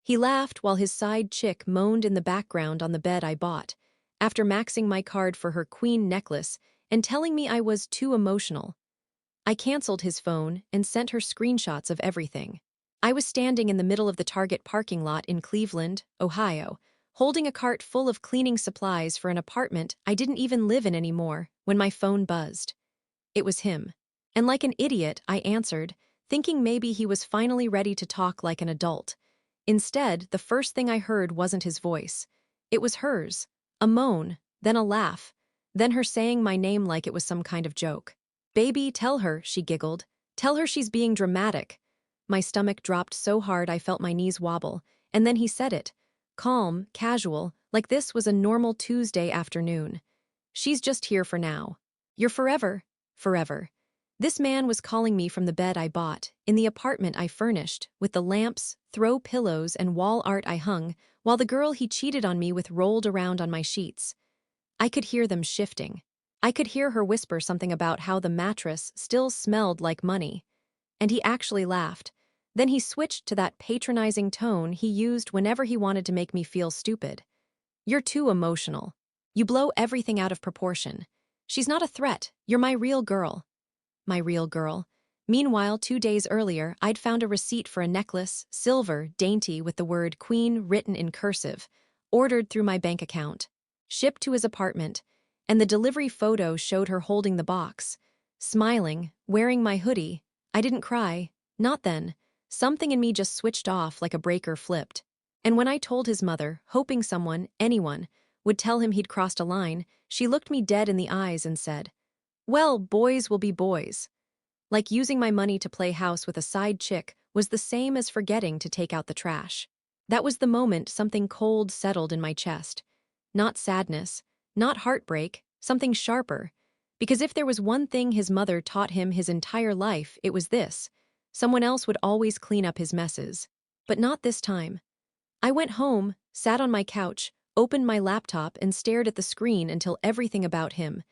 He laughed while his side chick moaned in the background on the bed I bought, after maxing my card for her queen necklace and telling me I was too emotional. I canceled his phone and sent her screenshots of everything. I was standing in the middle of the Target parking lot in Cleveland, Ohio, holding a cart full of cleaning supplies for an apartment I didn't even live in anymore, when my phone buzzed. It was him. And like an idiot, I answered, thinking maybe he was finally ready to talk like an adult. Instead, the first thing I heard wasn't his voice. It was hers. A moan, then a laugh, then her saying my name like it was some kind of joke. "Baby, tell her," she giggled. "Tell her she's being dramatic." My stomach dropped so hard I felt my knees wobble, and then he said it. Calm, casual, like this was a normal Tuesday afternoon. "She's just here for now. You're forever, forever." This man was calling me from the bed I bought, in the apartment I furnished, with the lamps, throw pillows, and wall art I hung, while the girl he cheated on me with rolled around on my sheets. I could hear them shifting. I could hear her whisper something about how the mattress still smelled like money. And he actually laughed. Then he switched to that patronizing tone he used whenever he wanted to make me feel stupid. "You're too emotional. You blow everything out of proportion. She's not a threat. You're my real girl." My real girl. Meanwhile, 2 days earlier, I'd found a receipt for a necklace, silver, dainty, with the word Queen written in cursive, ordered through my bank account, shipped to his apartment, and the delivery photo showed her holding the box, smiling, wearing my hoodie. I didn't cry. Not then. Something in me just switched off like a breaker flipped. And when I told his mother, hoping someone, anyone, would tell him he'd crossed a line, she looked me dead in the eyes and said, "Well, boys will be boys." Like using my money to play house with a side chick was the same as forgetting to take out the trash. That was the moment something cold settled in my chest. Not sadness, not heartbreak, something sharper. Because if there was one thing his mother taught him his entire life, it was this: someone else would always clean up his messes. But not this time. I went home, sat on my couch, opened my laptop, and stared at the screen until everything about him,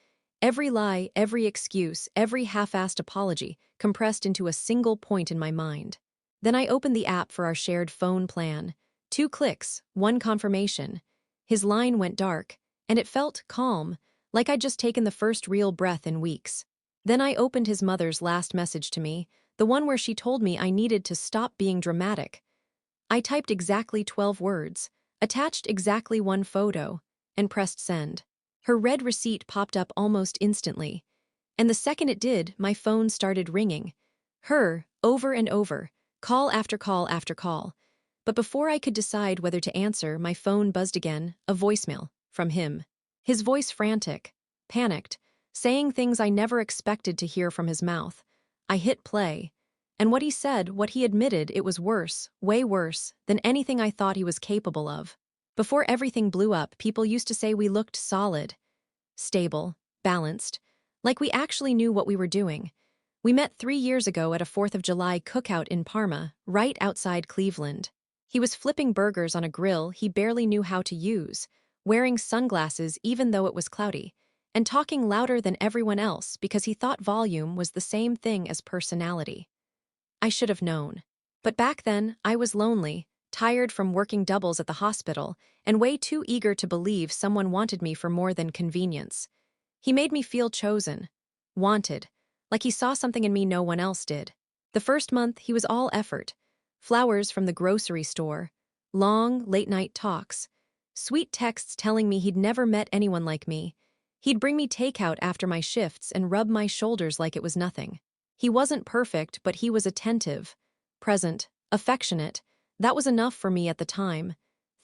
every lie, every excuse, every half-assed apology, compressed into a single point in my mind. Then I opened the app for our shared phone plan. 2 clicks, 1 confirmation. His line went dark, and it felt calm, like I'd just taken the first real breath in weeks. Then I opened his mother's last message to me, the one where she told me I needed to stop being dramatic. I typed exactly 12 words, attached exactly 1 photo, and pressed send. Her red receipt popped up almost instantly, and the second it did, my phone started ringing. Her, over and over, call after call after call. But before I could decide whether to answer, my phone buzzed again, a voicemail, from him. His voice frantic, panicked, saying things I never expected to hear from his mouth. I hit play. And what he said, what he admitted, it was worse, way worse, than anything I thought he was capable of. Before everything blew up, people used to say we looked solid, stable, balanced, like we actually knew what we were doing. We met 3 years ago at a 4th of July cookout in Parma, right outside Cleveland. He was flipping burgers on a grill he barely knew how to use, wearing sunglasses even though it was cloudy, and talking louder than everyone else because he thought volume was the same thing as personality. I should have known. But back then, I was lonely, tired from working doubles at the hospital, and way too eager to believe someone wanted me for more than convenience. He made me feel chosen, wanted, like he saw something in me no one else did. The first month, he was all effort. Flowers from the grocery store, long, late-night talks, sweet texts telling me he'd never met anyone like me. He'd bring me takeout after my shifts and rub my shoulders like it was nothing. He wasn't perfect, but he was attentive, present, affectionate. That was enough for me at the time.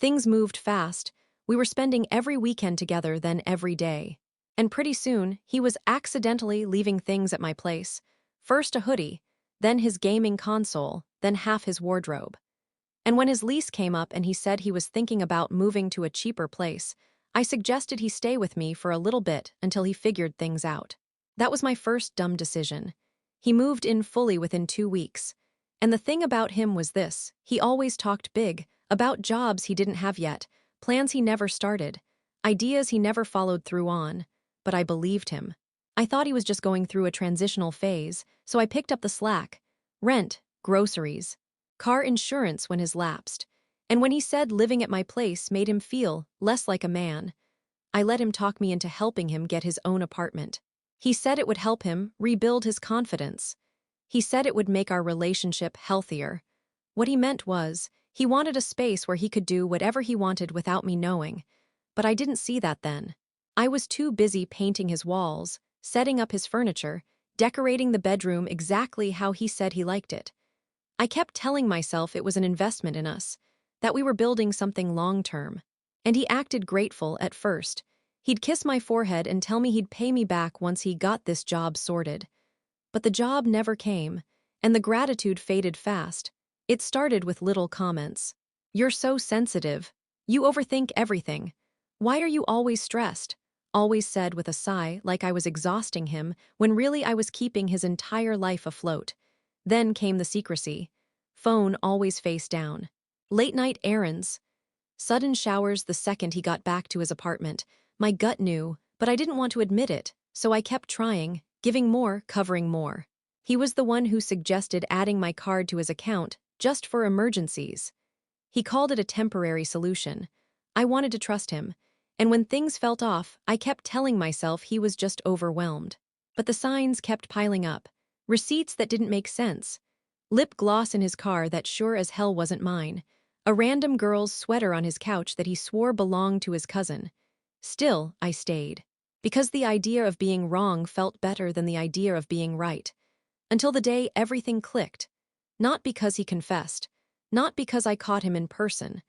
Things moved fast. We were spending every weekend together, then every day. And pretty soon, he was accidentally leaving things at my place. First a hoodie, then his gaming console, then half his wardrobe. And when his lease came up and he said he was thinking about moving to a cheaper place, I suggested he stay with me for a little bit until he figured things out. That was my first dumb decision. He moved in fully within 2 weeks. And the thing about him was this: he always talked big, about jobs he didn't have yet, plans he never started, ideas he never followed through on. But I believed him. I thought he was just going through a transitional phase, so I picked up the slack. Rent, groceries, car insurance when his lapsed. And when he said living at my place made him feel less like a man, I let him talk me into helping him get his own apartment. He said it would help him rebuild his confidence. He said it would make our relationship healthier. What he meant was, he wanted a space where he could do whatever he wanted without me knowing. But I didn't see that then. I was too busy painting his walls, setting up his furniture, decorating the bedroom exactly how he said he liked it. I kept telling myself it was an investment in us, that we were building something long-term. And he acted grateful at first. He'd kiss my forehead and tell me he'd pay me back once he got this job sorted. But the job never came, and the gratitude faded fast. It started with little comments. "You're so sensitive. You overthink everything. Why are you always stressed?" Always said with a sigh, like I was exhausting him, when really I was keeping his entire life afloat. Then came the secrecy. Phone always face down. Late-night errands. Sudden showers the second he got back to his apartment. My gut knew, but I didn't want to admit it, so I kept trying, giving more, covering more. He was the one who suggested adding my card to his account, just for emergencies. He called it a temporary solution. I wanted to trust him, and when things felt off, I kept telling myself he was just overwhelmed. But the signs kept piling up. Receipts that didn't make sense. Lip gloss in his car that sure as hell wasn't mine. A random girl's sweater on his couch that he swore belonged to his cousin. Still, I stayed. Because the idea of being wrong felt better than the idea of being right. Until the day everything clicked. Not because he confessed. Not because I caught him in person.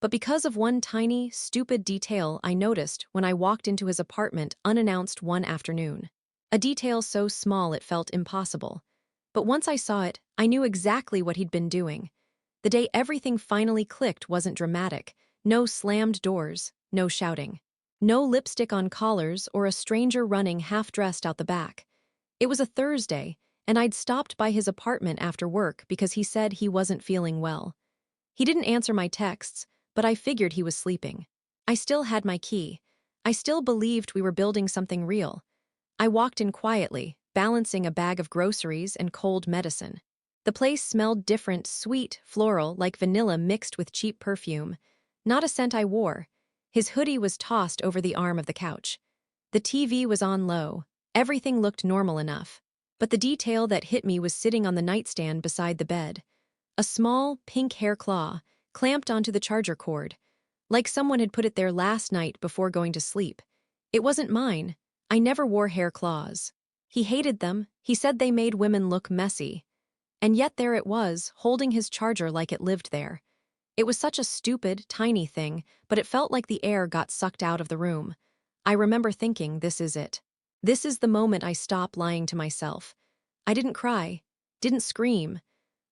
But because of one tiny, stupid detail I noticed when I walked into his apartment unannounced one afternoon. A detail so small it felt impossible. But once I saw it, I knew exactly what he'd been doing. The day everything finally clicked wasn't dramatic. No slammed doors, no shouting. No lipstick on collars or a stranger running half-dressed out the back. It was a Thursday, and I'd stopped by his apartment after work because he said he wasn't feeling well. He didn't answer my texts, but I figured he was sleeping. I still had my key. I still believed we were building something real. I walked in quietly, balancing a bag of groceries and cold medicine. The place smelled different, sweet, floral, like vanilla mixed with cheap perfume. Not a scent I wore. His hoodie was tossed over the arm of the couch. The TV was on low. Everything looked normal enough. But the detail that hit me was sitting on the nightstand beside the bed. A small, pink hair claw, clamped onto the charger cord. Like someone had put it there last night before going to sleep. It wasn't mine. I never wore hair claws. He hated them. He said they made women look messy. And yet there it was, holding his charger like it lived there. It was such a stupid, tiny thing, but it felt like the air got sucked out of the room. I remember thinking, this is it. This is the moment I stop lying to myself. I didn't cry, didn't scream.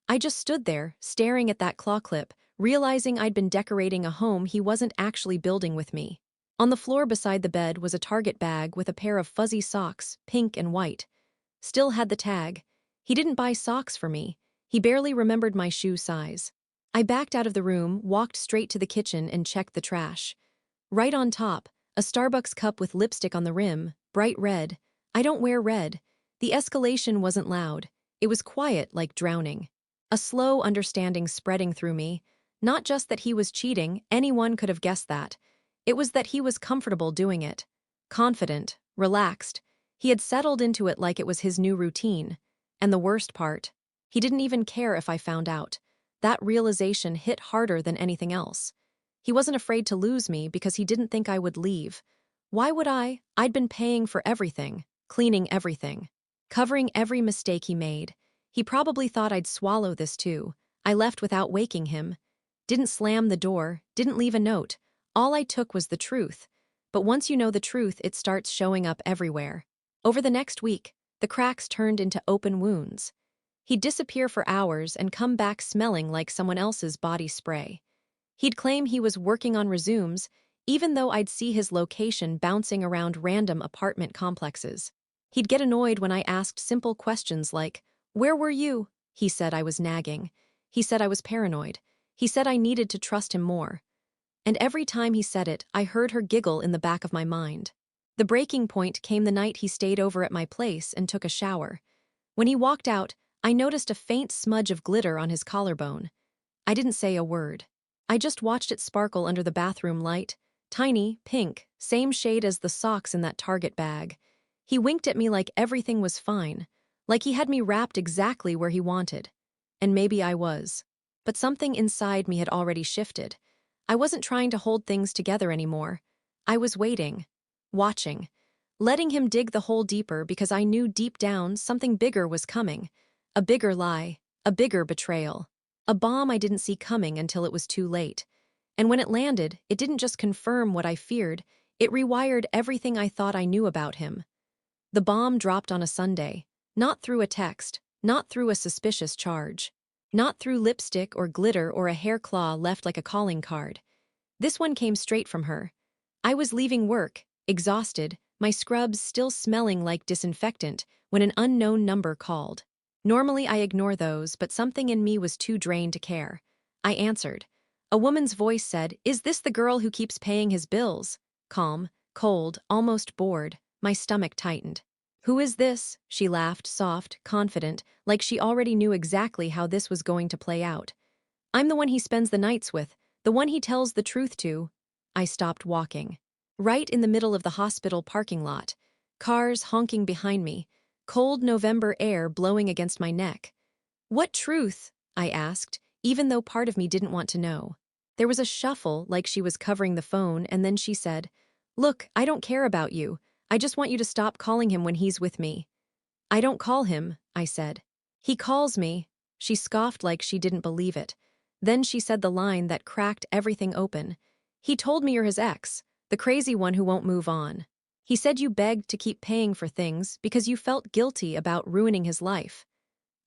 I just stood there, staring at that claw clip, realizing I'd been decorating a home he wasn't actually building with me. On the floor beside the bed was a Target bag with a pair of fuzzy socks, pink and white. Still had the tag. He didn't buy socks for me. He barely remembered my shoe size. I backed out of the room, walked straight to the kitchen and checked the trash. Right on top, a Starbucks cup with lipstick on the rim, bright red. I don't wear red. The escalation wasn't loud. It was quiet, like drowning. A slow understanding spreading through me. Not just that he was cheating, anyone could have guessed that. It was that he was comfortable doing it. Confident, relaxed. He had settled into it like it was his new routine. And the worst part, he didn't even care if I found out. That realization hit harder than anything else. He wasn't afraid to lose me because he didn't think I would leave. Why would I? I'd been paying for everything, cleaning everything, covering every mistake he made. He probably thought I'd swallow this too. I left without waking him. Didn't slam the door, didn't leave a note. All I took was the truth. But once you know the truth, it starts showing up everywhere. Over the next week, the cracks turned into open wounds. He'd disappear for hours and come back smelling like someone else's body spray. He'd claim he was working on resumes, even though I'd see his location bouncing around random apartment complexes. He'd get annoyed when I asked simple questions like, "Where were you?" He said I was nagging. He said I was paranoid. He said I needed to trust him more. And every time he said it, I heard her giggle in the back of my mind. The breaking point came the night he stayed over at my place and took a shower. When he walked out, I noticed a faint smudge of glitter on his collarbone. I didn't say a word. I just watched it sparkle under the bathroom light. Tiny, pink, same shade as the socks in that Target bag. He winked at me like everything was fine, like he had me wrapped exactly where he wanted. And maybe I was. But something inside me had already shifted. I wasn't trying to hold things together anymore. I was waiting, watching, letting him dig the hole deeper because I knew deep down something bigger was coming. A bigger lie, a bigger betrayal. A bomb I didn't see coming until it was too late. And when it landed, it didn't just confirm what I feared, it rewired everything I thought I knew about him. The bomb dropped on a Sunday, not through a text, not through a suspicious charge, not through lipstick or glitter or a hair claw left like a calling card. This one came straight from her. I was leaving work, exhausted, my scrubs still smelling like disinfectant, when an unknown number called. Normally I ignore those, but something in me was too drained to care. I answered. A woman's voice said, "Is this the girl who keeps paying his bills?" Calm, cold, almost bored, my stomach tightened. "Who is this?" She laughed, soft, confident, like she already knew exactly how this was going to play out. "I'm the one he spends the nights with, the one he tells the truth to." I stopped walking. Right in the middle of the hospital parking lot. Cars honking behind me. Cold November air blowing against my neck. "What truth?" I asked, even though part of me didn't want to know. There was a shuffle, like she was covering the phone, and then she said, "Look, I don't care about you. I just want you to stop calling him when he's with me." "I don't call him," I said. "He calls me." She scoffed like she didn't believe it. Then she said the line that cracked everything open. "He told me you're his ex, the crazy one who won't move on. He said you begged to keep paying for things because you felt guilty about ruining his life."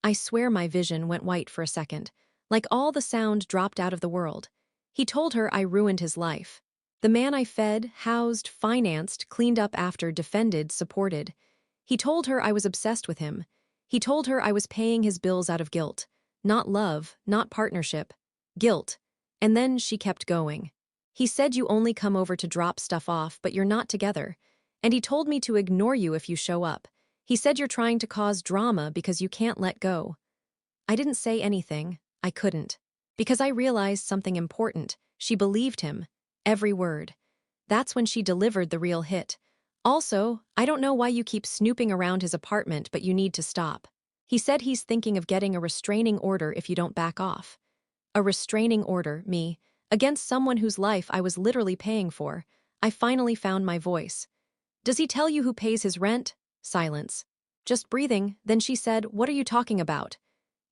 I swear my vision went white for a second, like all the sound dropped out of the world. He told her I ruined his life. The man I fed, housed, financed, cleaned up after, defended, supported. He told her I was obsessed with him. He told her I was paying his bills out of guilt. Not love, not partnership. Guilt. And then she kept going. "He said you only come over to drop stuff off, but you're not together. And he told me to ignore you if you show up. He said you're trying to cause drama because you can't let go." I didn't say anything. I couldn't. Because I realized something important. She believed him. Every word. That's when she delivered the real hit. "Also, I don't know why you keep snooping around his apartment, but you need to stop. He said he's thinking of getting a restraining order if you don't back off." A restraining order, me, against someone whose life I was literally paying for. I finally found my voice. "Does he tell you who pays his rent?" Silence. Just breathing, then she said, "What are you talking about?"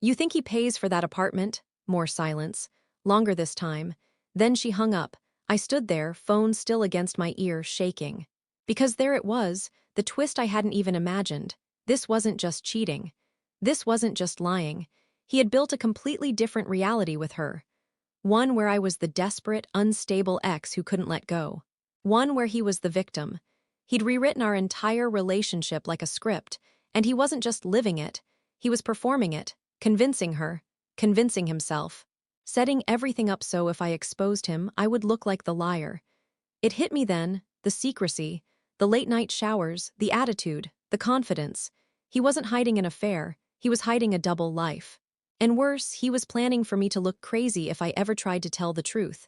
"You think he pays for that apartment?" More silence. Longer this time. Then she hung up. I stood there, phone still against my ear, shaking. Because there it was, the twist I hadn't even imagined. This wasn't just cheating. This wasn't just lying. He had built a completely different reality with her. One where I was the desperate, unstable ex who couldn't let go. One where he was the victim. He'd rewritten our entire relationship like a script, and he wasn't just living it. He was performing it, convincing her, convincing himself, setting everything up so if I exposed him, I would look like the liar. It hit me then, the secrecy, the late-night showers, the attitude, the confidence. He wasn't hiding an affair, he was hiding a double life. And worse, he was planning for me to look crazy if I ever tried to tell the truth.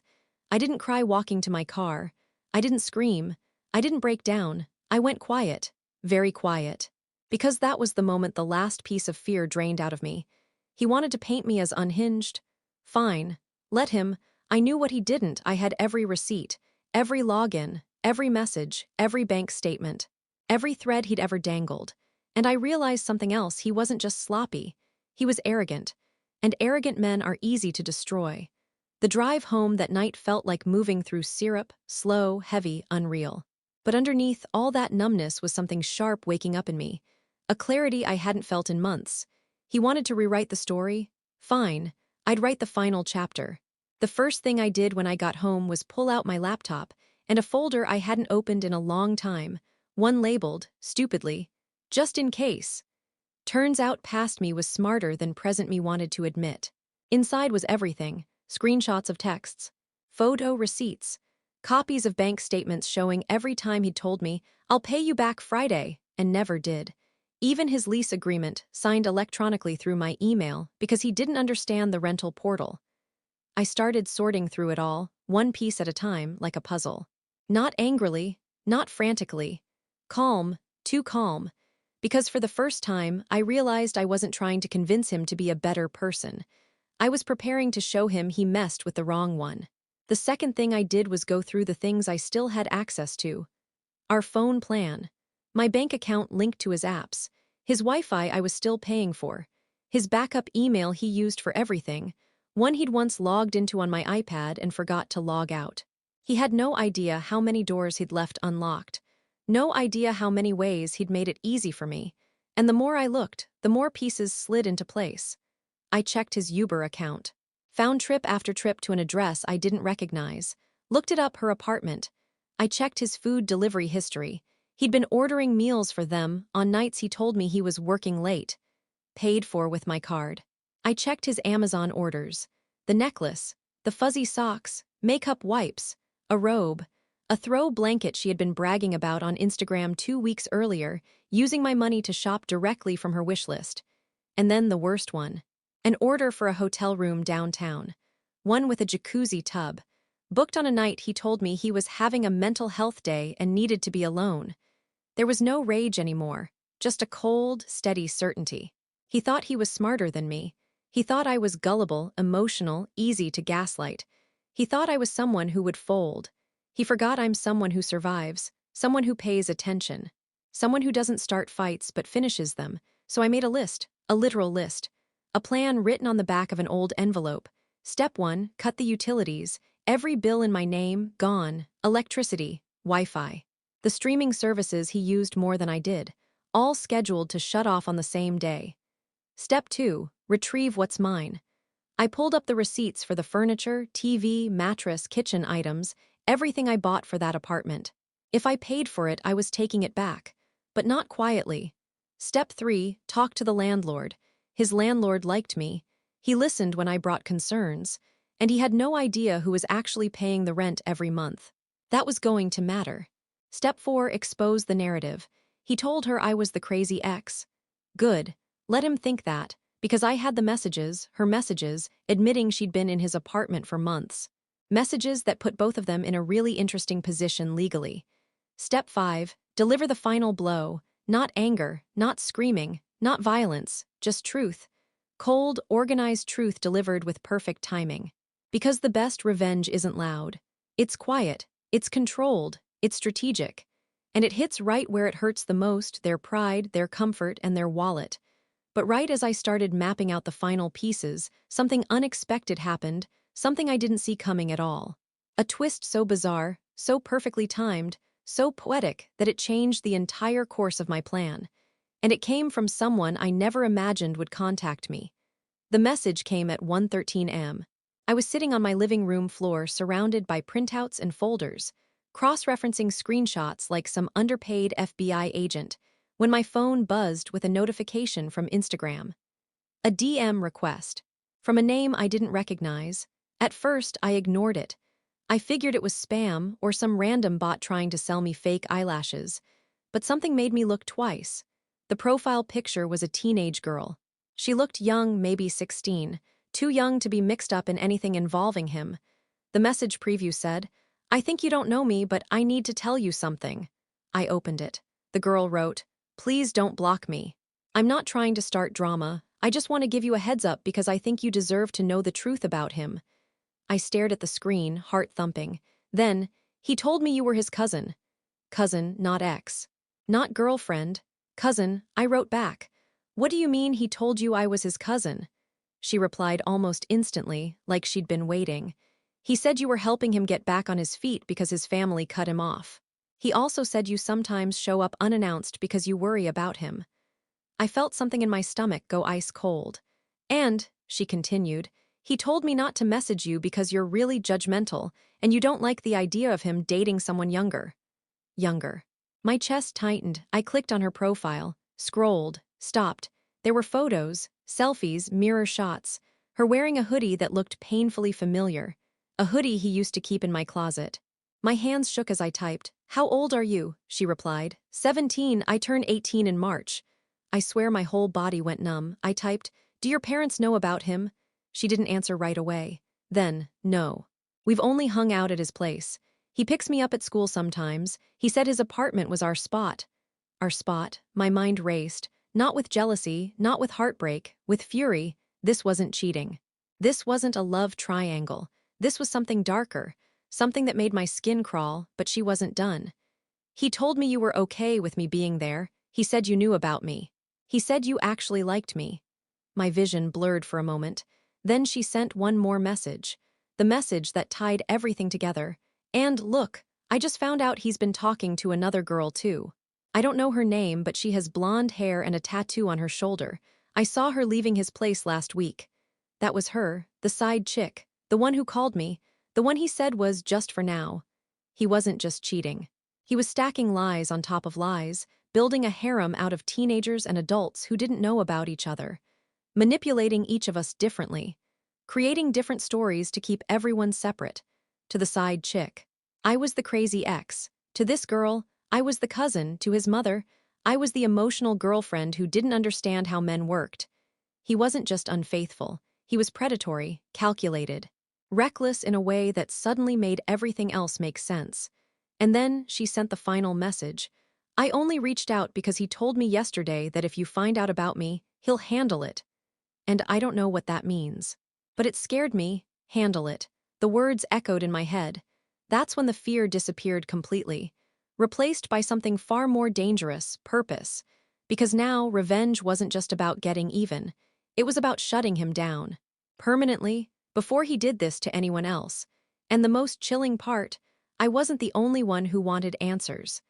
I didn't cry walking to my car. I didn't scream. I didn't break down. I went quiet. Very quiet. Because that was the moment the last piece of fear drained out of me. He wanted to paint me as unhinged. Fine. Let him. I knew what he didn't. I had every receipt, every login, every message, every bank statement, every thread he'd ever dangled. And I realized something else. He wasn't just sloppy. He was arrogant. And arrogant men are easy to destroy. The drive home that night felt like moving through syrup, slow, heavy, unreal. But underneath all that numbness was something sharp waking up in me. A clarity I hadn't felt in months. He wanted to rewrite the story? Fine. I'd write the final chapter. The first thing I did when I got home was pull out my laptop and a folder I hadn't opened in a long time, one labeled, stupidly, "Just in case." Turns out past me was smarter than present me wanted to admit. Inside was everything. Screenshots of texts, photo receipts, copies of bank statements showing every time he'd told me, "I'll pay you back Friday," and never did. Even his lease agreement, signed electronically through my email because he didn't understand the rental portal. I started sorting through it all, one piece at a time, like a puzzle. Not angrily, not frantically. Calm, too calm. Because for the first time, I realized I wasn't trying to convince him to be a better person. I was preparing to show him he messed with the wrong one. The second thing I did was go through the things I still had access to. Our phone plan. My bank account linked to his apps. His Wi-Fi I was still paying for. His backup email he used for everything. One he'd once logged into on my iPad and forgot to log out. He had no idea how many doors he'd left unlocked. No idea how many ways he'd made it easy for me. And the more I looked, the more pieces slid into place. I checked his Uber account. Found trip after trip to an address I didn't recognize. Looked it up her apartment. I checked his food delivery history. He'd been ordering meals for them on nights he told me he was working late. Paid for with my card. I checked his Amazon orders. The necklace, the fuzzy socks, makeup wipes, a robe, a throw blanket she had been bragging about on Instagram 2 weeks earlier, using my money to shop directly from her wish list. And then the worst one. An order for a hotel room downtown. One with a jacuzzi tub. Booked on a night he told me he was having a mental health day and needed to be alone. There was no rage anymore, just a cold, steady certainty. He thought he was smarter than me. He thought I was gullible, emotional, easy to gaslight. He thought I was someone who would fold. He forgot I'm someone who survives, someone who pays attention, someone who doesn't start fights but finishes them. So I made a list, a literal list. A plan written on the back of an old envelope. Step 1, cut the utilities. Every bill in my name, gone. Electricity, Wi-Fi. The streaming services he used more than I did. All scheduled to shut off on the same day. Step 2, retrieve what's mine. I pulled up the receipts for the furniture, TV, mattress, kitchen items, everything I bought for that apartment. If I paid for it, I was taking it back. But not quietly. Step 3, talk to the landlord. His landlord liked me. He listened when I brought concerns. And he had no idea who was actually paying the rent every month. That was going to matter. Step 4, expose the narrative. He told her I was the crazy ex. Good. Let him think that, because I had the messages, her messages, admitting she'd been in his apartment for months. Messages that put both of them in a really interesting position legally. Step 5, deliver the final blow. Not anger, not screaming, not violence, just truth. Cold, organized truth delivered with perfect timing. Because the best revenge isn't loud. It's quiet, it's controlled, it's strategic. And it hits right where it hurts the most, their pride, their comfort, and their wallet. But right as I started mapping out the final pieces, something unexpected happened, something I didn't see coming at all. A twist so bizarre, so perfectly timed, so poetic that it changed the entire course of my plan. And it came from someone I never imagined would contact me. The message came at 1:13 a.m. I was sitting on my living room floor surrounded by printouts and folders, cross-referencing screenshots like some underpaid FBI agent, when my phone buzzed with a notification from Instagram. A DM request. From a name I didn't recognize. At first, I ignored it. I figured it was spam or some random bot trying to sell me fake eyelashes. But something made me look twice. The profile picture was a teenage girl. She looked young, maybe 16, too young to be mixed up in anything involving him. The message preview said, "I think you don't know me, but I need to tell you something." I opened it. The girl wrote, "Please don't block me. I'm not trying to start drama. I just want to give you a heads up because I think you deserve to know the truth about him." I stared at the screen, heart thumping. Then, "He told me you were his cousin." Cousin, not ex. Not girlfriend. Cousin, I wrote back. "What do you mean he told you I was his cousin?" She replied almost instantly, like she'd been waiting. "He said you were helping him get back on his feet because his family cut him off. He also said you sometimes show up unannounced because you worry about him." I felt something in my stomach go ice cold. "And," she continued, "he told me not to message you because you're really judgmental and you don't like the idea of him dating someone younger." Younger. My chest tightened. I clicked on her profile, scrolled, stopped. There were photos, selfies, mirror shots. Her wearing a hoodie that looked painfully familiar. A hoodie he used to keep in my closet. My hands shook as I typed. "How old are you?" she replied. 17, I turned 18 in March." I swear my whole body went numb. I typed, "Do your parents know about him?" She didn't answer right away. Then, no. We've only hung out at his place. He picks me up at school sometimes. He said his apartment was our spot. Our spot. My mind raced. Not with jealousy, not with heartbreak, with fury. This wasn't cheating. This wasn't a love triangle. This was something darker. Something that made my skin crawl, but she wasn't done. He told me you were okay with me being there. He said you knew about me. He said you actually liked me. My vision blurred for a moment. Then she sent one more message. The message that tied everything together. And look, I just found out he's been talking to another girl too. I don't know her name, but she has blonde hair and a tattoo on her shoulder. I saw her leaving his place last week. That was her, the side chick, the one who called me, the one he said was just for now. He wasn't just cheating. He was stacking lies on top of lies, building a harem out of teenagers and adults who didn't know about each other, manipulating each of us differently, creating different stories to keep everyone separate. To the side chick, I was the crazy ex. To this girl, I was the cousin. To his mother, I was the emotional girlfriend who didn't understand how men worked. He wasn't just unfaithful, he was predatory, calculated, reckless in a way that suddenly made everything else make sense. And then she sent the final message. I only reached out because he told me yesterday that if you find out about me, he'll handle it. And I don't know what that means. But it scared me. Handle it. The words echoed in my head. That's when the fear disappeared completely, replaced by something far more dangerous, purpose. Because now revenge wasn't just about getting even. It was about shutting him down. Permanently, before he did this to anyone else. And the most chilling part, I wasn't the only one who wanted answers.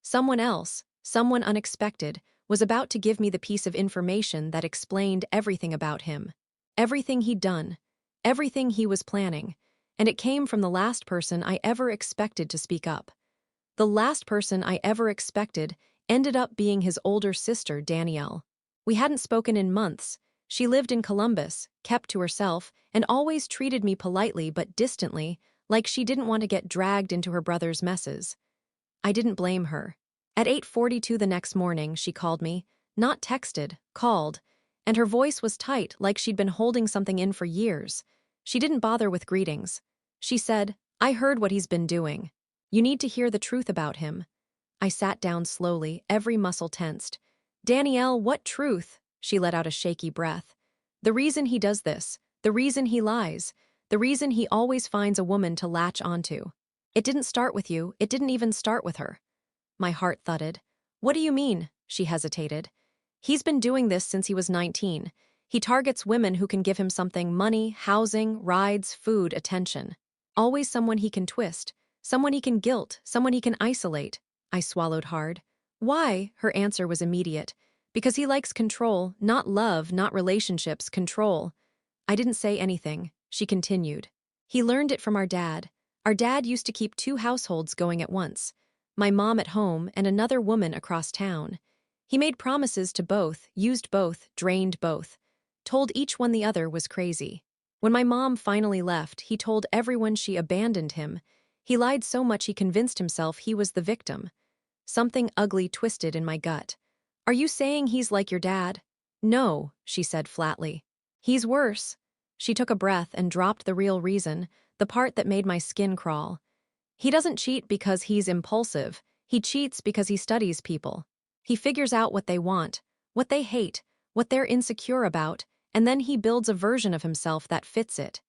Someone else, someone unexpected, was about to give me the piece of information that explained everything about him. Everything he'd done. Everything he was planning. And it came from the last person I ever expected to speak up. The last person I ever expected ended up being his older sister, Danielle. We hadn't spoken in months. She lived in Columbus, kept to herself, and always treated me politely but distantly, like she didn't want to get dragged into her brother's messes. I didn't blame her. At 8:42 the next morning, she called me, not texted, called, and her voice was tight like she'd been holding something in for years. She didn't bother with greetings. She said, I heard what he's been doing. You need to hear the truth about him. I sat down slowly, every muscle tensed. Danielle, what truth? She let out a shaky breath. The reason he does this, the reason he lies, the reason he always finds a woman to latch onto. It didn't start with you, it didn't even start with her. My heart thudded. What do you mean? She hesitated. He's been doing this since he was 19. He targets women who can give him something: money, housing, rides, food, attention. Always someone he can twist, someone he can guilt, someone he can isolate. I swallowed hard. Why? Her answer was immediate. Because he likes control, not love, not relationships, control. I didn't say anything. She continued. He learned it from our dad. Our dad used to keep two households going at once. My mom at home and another woman across town. He made promises to both, used both, drained both. Told each one the other was crazy. When my mom finally left, he told everyone she abandoned him. He lied so much he convinced himself he was the victim. Something ugly twisted in my gut. Are you saying he's like your dad? No, she said flatly. He's worse. She took a breath and dropped the real reason, the part that made my skin crawl. He doesn't cheat because he's impulsive. He cheats because he studies people. He figures out what they want, what they hate, what they're insecure about, and then he builds a version of himself that fits it.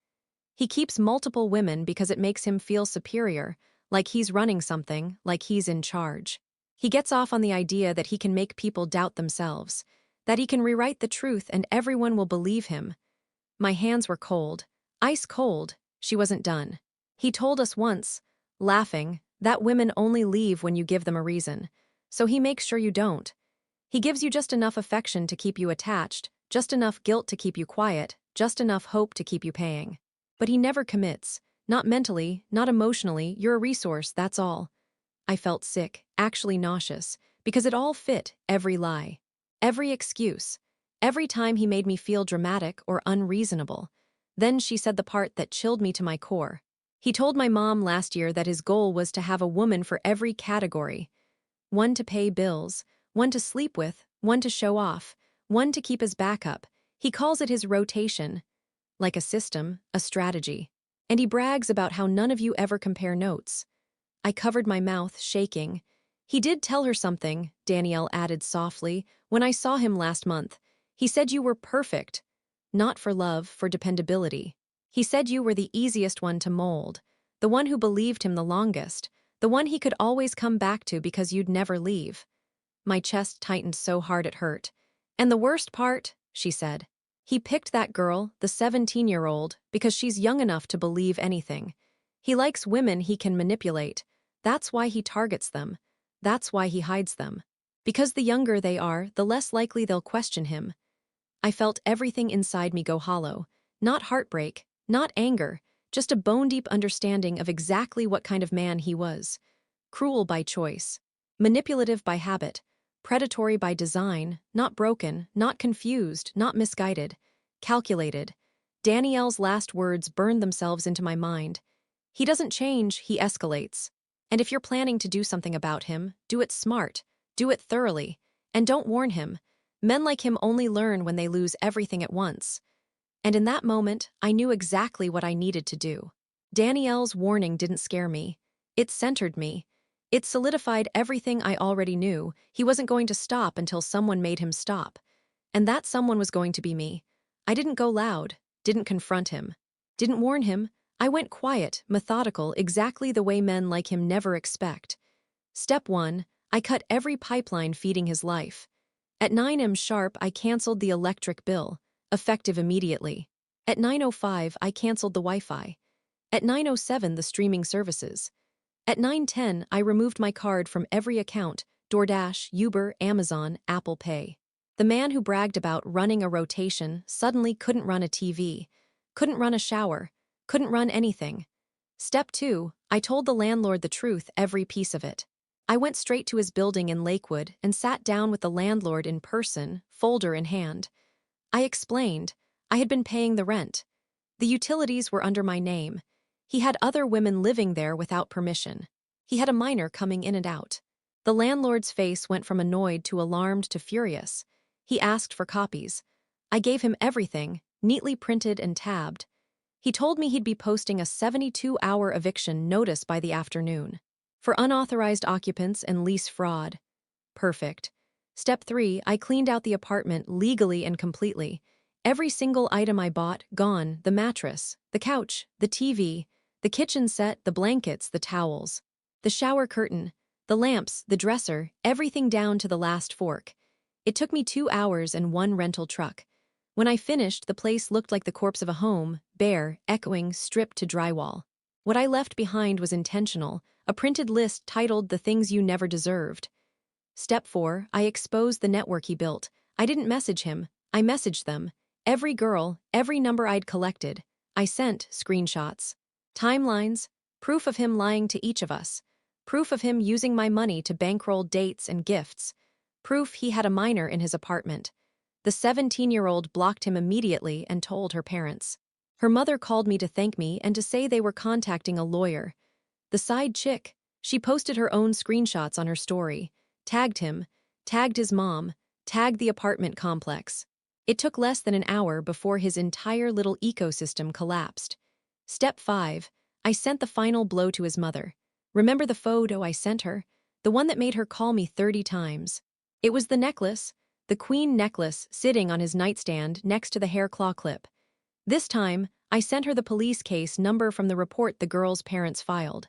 He keeps multiple women because it makes him feel superior, like he's running something, like he's in charge. He gets off on the idea that he can make people doubt themselves, that he can rewrite the truth and everyone will believe him. My hands were cold, ice cold. She wasn't done. He told us once, laughing, that women only leave when you give them a reason, so he makes sure you don't. He gives you just enough affection to keep you attached, just enough guilt to keep you quiet, just enough hope to keep you paying. But he never commits, not mentally, not emotionally. You're a resource, that's all. I felt sick, actually nauseous, because it all fit, every lie, every excuse, every time he made me feel dramatic or unreasonable. Then she said the part that chilled me to my core. He told my mom last year that his goal was to have a woman for every category. One to pay bills, one to sleep with, one to show off, one to keep his backup. He calls it his rotation. Like a system, a strategy. And he brags about how none of you ever compare notes. I covered my mouth, shaking. He did tell her something, Danielle added softly, when I saw him last month. He said you were perfect. Not for love, for dependability. He said you were the easiest one to mold, the one who believed him the longest, the one he could always come back to because you'd never leave. My chest tightened so hard it hurt. And the worst part, she said, he picked that girl, the 17-year-old, because she's young enough to believe anything. He likes women he can manipulate. That's why he targets them. That's why he hides them. Because the younger they are, the less likely they'll question him. I felt everything inside me go hollow. Not heartbreak, not anger, just a bone-deep understanding of exactly what kind of man he was. Cruel by choice. Manipulative by habit. Predatory by design, not broken, not confused, not misguided. Calculated. Danielle's last words burned themselves into my mind. He doesn't change, he escalates. And if you're planning to do something about him, do it smart, do it thoroughly, and don't warn him. Men like him only learn when they lose everything at once. And in that moment, I knew exactly what I needed to do. Danielle's warning didn't scare me. It centered me. It solidified everything I already knew. He wasn't going to stop until someone made him stop. And that someone was going to be me. I didn't go loud, didn't confront him, didn't warn him. I went quiet, methodical, exactly the way men like him never expect. Step 1, I cut every pipeline feeding his life. At 9 a.m. sharp, I canceled the electric bill, effective immediately. At 9:05, I canceled the Wi-Fi. At 9:07, the streaming services. At 9:10, I removed my card from every account, DoorDash, Uber, Amazon, Apple Pay. The man who bragged about running a rotation suddenly couldn't run a TV, couldn't run a shower, couldn't run anything. Step 2, I told the landlord the truth, every piece of it. I went straight to his building in Lakewood and sat down with the landlord in person, folder in hand. I explained. I had been paying the rent. The utilities were under my name. He had other women living there without permission. He had a minor coming in and out. The landlord's face went from annoyed to alarmed to furious. He asked for copies. I gave him everything, neatly printed and tabbed. He told me he'd be posting a 72-hour eviction notice by the afternoon. For unauthorized occupants and lease fraud. Perfect. Step 3, I cleaned out the apartment legally and completely. Every single item I bought, gone. The mattress, the couch, the TV, the kitchen set, the blankets, the towels, the shower curtain, the lamps, the dresser, everything down to the last fork. It took me 2 hours and 1 rental truck. When I finished, the place looked like the corpse of a home, bare, echoing, stripped to drywall. What I left behind was intentional, a printed list titled The Things You Never Deserved. Step 4, I exposed the network he built. I didn't message him, I messaged them. Every girl, every number I'd collected. I sent screenshots. Timelines, proof of him lying to each of us. Proof of him using my money to bankroll dates and gifts. Proof he had a minor in his apartment. The 17-year-old blocked him immediately and told her parents. Her mother called me to thank me and to say they were contacting a lawyer. The side chick, she posted her own screenshots on her story, tagged him, tagged his mom, tagged the apartment complex. It took less than an hour before his entire little ecosystem collapsed. Step 5, I sent the final blow to his mother. Remember the photo I sent her? The one that made her call me 30 times. It was the necklace, the queen necklace sitting on his nightstand next to the hair claw clip. This time, I sent her the police case number from the report the girl's parents filed.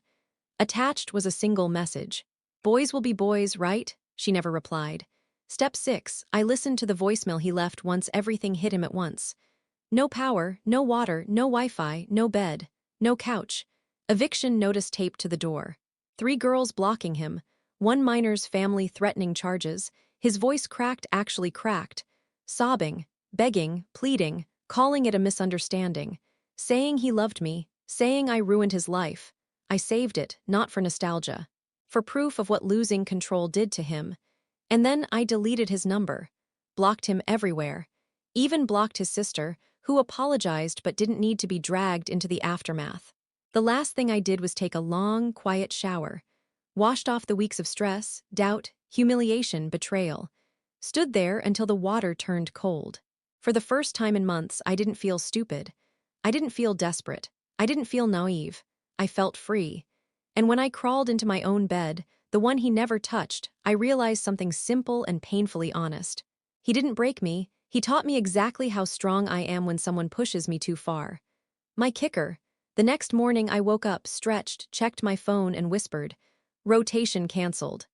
Attached was a single message. Boys will be boys, right? She never replied. Step 6, I listened to the voicemail he left once everything hit him at once. No power, no water, no Wi-Fi, no bed, no couch. Eviction notice taped to the door. 3 girls blocking him. 1 minor's family threatening charges. His voice cracked, actually cracked. Sobbing, begging, pleading, calling it a misunderstanding. Saying he loved me, saying I ruined his life. I saved it, not for nostalgia. For proof of what losing control did to him. And then I deleted his number. Blocked him everywhere. Even blocked his sister, who apologized but didn't need to be dragged into the aftermath. The last thing I did was take a long, quiet shower. Washed off the weeks of stress, doubt, humiliation, betrayal. Stood there until the water turned cold. For the first time in months, I didn't feel stupid. I didn't feel desperate. I didn't feel naive. I felt free. And when I crawled into my own bed, the one he never touched, I realized something simple and painfully honest. He didn't break me. He taught me exactly how strong I am when someone pushes me too far. My kicker. The next morning I woke up, stretched, checked my phone, and whispered, "Rotation canceled."